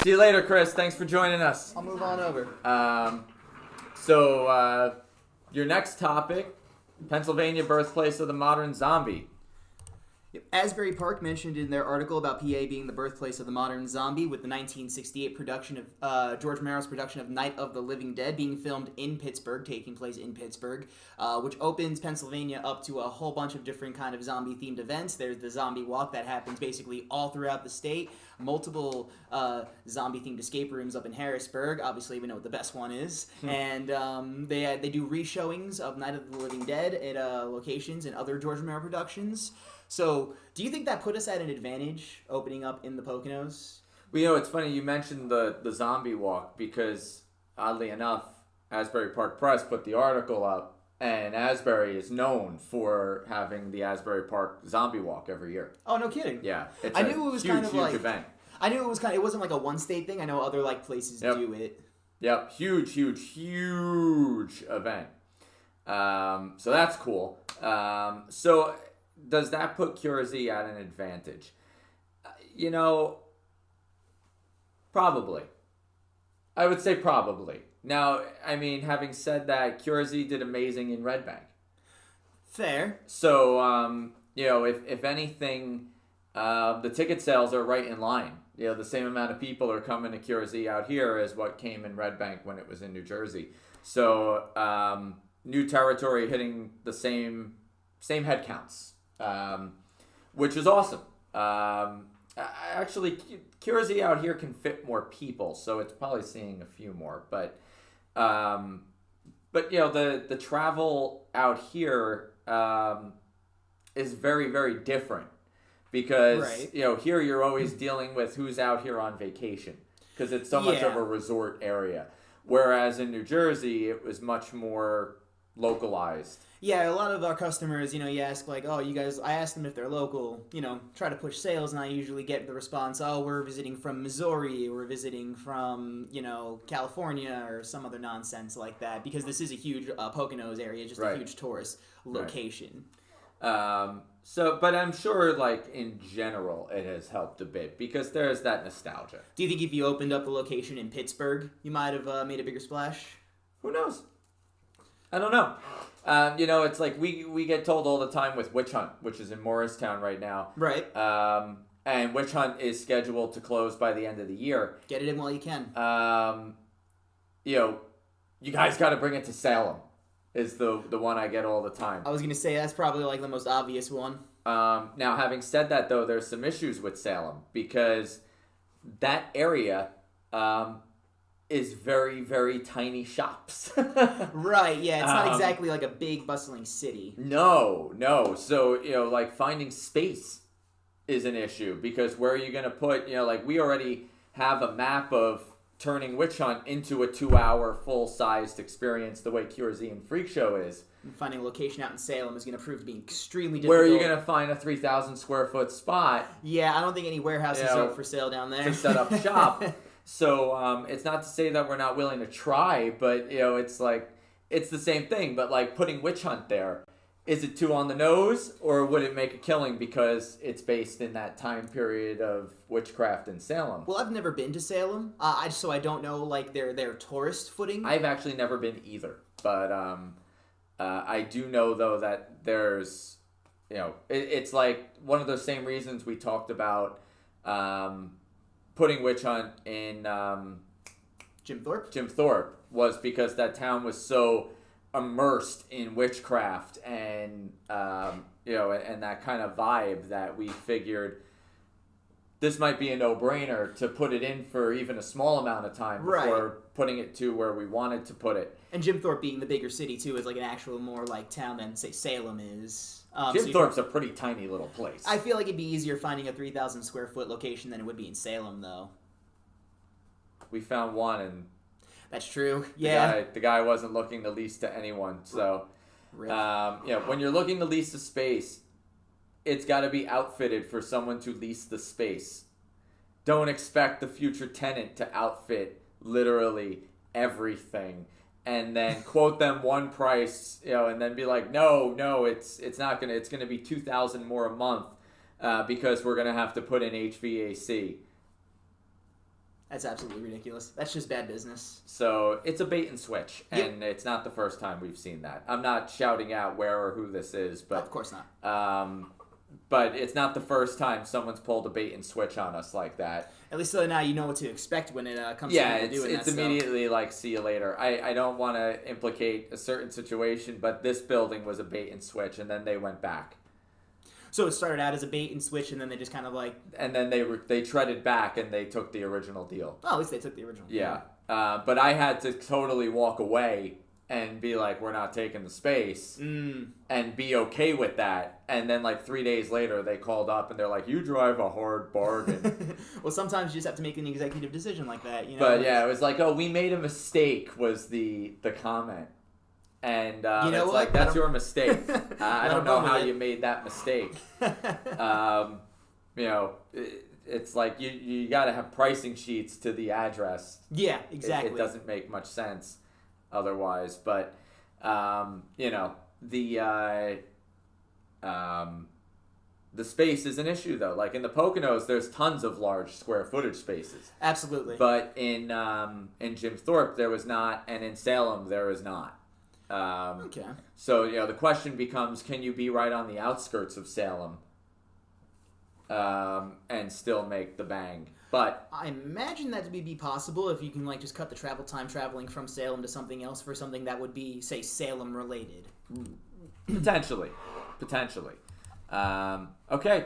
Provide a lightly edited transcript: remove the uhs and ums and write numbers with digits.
See you later, Chris. Thanks for joining us. I'll move on over. Your next topic, Pennsylvania, birthplace of the modern zombie. Asbury Park mentioned in their article about PA being the birthplace of the modern zombie, with the 1968 production of George Romero's production of Night of the Living Dead being filmed in Pittsburgh, taking place in Pittsburgh, which opens Pennsylvania up to a whole bunch of different kind of zombie-themed events. There's the zombie walk that happens basically all throughout the state. Multiple zombie-themed escape rooms up in Harrisburg. Obviously, we know what the best one is. And they do re-showings of Night of the Living Dead at locations and other George Romero productions. So, do you think that put us at an advantage opening up in the Poconos? Well, it's funny you mentioned the zombie walk because, oddly enough, Asbury Park Press put the article up, and Asbury is known for having the Asbury Park zombie walk every year. Oh, no kidding. Yeah, it's I knew it was huge, kind of huge like event. I knew it was it wasn't like a one state thing. I know other places do it. Yep, huge event. So that's cool. Does that put Curzy at an advantage? Probably. I would say probably. Now, I mean, having said that, Curzy did amazing in Red Bank. Fair. So, if anything, the ticket sales are right in line. The same amount of people are coming to Curzy out here as what came in Red Bank when it was in New Jersey. So, new territory hitting the same head counts. Which is awesome. Actually, Curzy out here can fit more people, so it's probably seeing a few more. But the travel out here is very, very different because here you're always dealing with who's out here on vacation because it's so much of a resort area, whereas in New Jersey it was much more localized. Yeah, a lot of our customers, you ask you guys, I ask them if they're local, try to push sales, and I usually get the response, we're visiting from Missouri, we're visiting from, California, or some other nonsense like that, because this is a huge Poconos area, just a huge tourist location. Right. But I'm sure, in general, it has helped a bit, because there's that nostalgia. Do you think if you opened up the location in Pittsburgh, you might have made a bigger splash? Who knows? I don't know. It's like we get told all the time with Witch Hunt, which is in Morristown right now. Right. And Witch Hunt is scheduled to close by the end of the year. Get it in while you can. You guys got to bring it to Salem is the one I get all the time. I was going to say that's probably the most obvious one. Now, having said that, though, there's some issues with Salem because that area is very, very tiny shops. Right, yeah. It's not exactly a big, bustling city. No. So, finding space is an issue because where are you going to put, we already have a map of turning Witch Hunt into a 2-hour full-sized experience the way Curzy and Freak Show is. And finding a location out in Salem is going to prove to be extremely difficult. Where are you going to find a 3,000 square foot spot? Yeah, I don't think any warehouses are for sale down there. To set up shop. So it's not to say that we're not willing to try, but it's the same thing. But putting Witch Hunt there, is it too on the nose, or would it make a killing because it's based in that time period of witchcraft in Salem? Well, I've never been to Salem, so I don't know their tourist footing. I've actually never been either, but I do know though that there's it's one of those same reasons we talked about. Putting Witch Hunt in Jim Thorpe was because that town was so immersed in witchcraft and and that kind of vibe that we figured this might be a no-brainer to put it in for even a small amount of time before putting it to where we wanted to put it. And Jim Thorpe being the bigger city too is an actual more town than say Salem is. Jim Thorpe's a pretty tiny little place. I feel like it'd be easier finding a 3,000 square foot location than it would be in Salem, though. We found one, and that's true. Yeah, the guy wasn't looking to lease to anyone. So, when you're looking to lease a space, it's got to be outfitted for someone to lease the space. Don't expect the future tenant to outfit literally everything. And then quote them one price, and then be like, no, it's gonna be $2,000 more a month, because we're gonna have to put in HVAC. That's absolutely ridiculous. That's just bad business. So it's a bait and switch, and it's not the first time we've seen that. I'm not shouting out where or who this is, but of course not. But it's not the first time someone's pulled a bait and switch on us like that. At least so now you know what to expect when it comes to doing that. Yeah, it's immediately like, see you later. I don't want to implicate a certain situation, but this building was a bait and switch, and then they went back. So it started out as a bait and switch, and then they just kind of like... And then they treaded back, and they took the original deal. Oh, at least they took the original deal. Yeah. But I had to totally walk away and be like, we're not taking the space, and be okay with that. And then like 3 days later, they called up, and they're like, you drive a hard bargain. Well, sometimes you just have to make an executive decision like that, you know? But yeah, it was like, oh, we made a mistake was the comment. And you know it's what? like, that's your mistake. I don't know how you made that mistake. You know, it's like you got to have pricing sheets to the address. Yeah, exactly. It doesn't make much sense otherwise. But, you know, the space is an issue, though. Like in the Poconos, there's tons of large square footage spaces. Absolutely. But in Jim Thorpe, there was not, and in Salem, there is not. Okay. So, you know, the question becomes, can you be right on the outskirts of Salem and still make the bang? But I imagine that to be possible if you can like just cut the travel time traveling from Salem to something else for something that would be, say, Salem related. Potentially. Okay.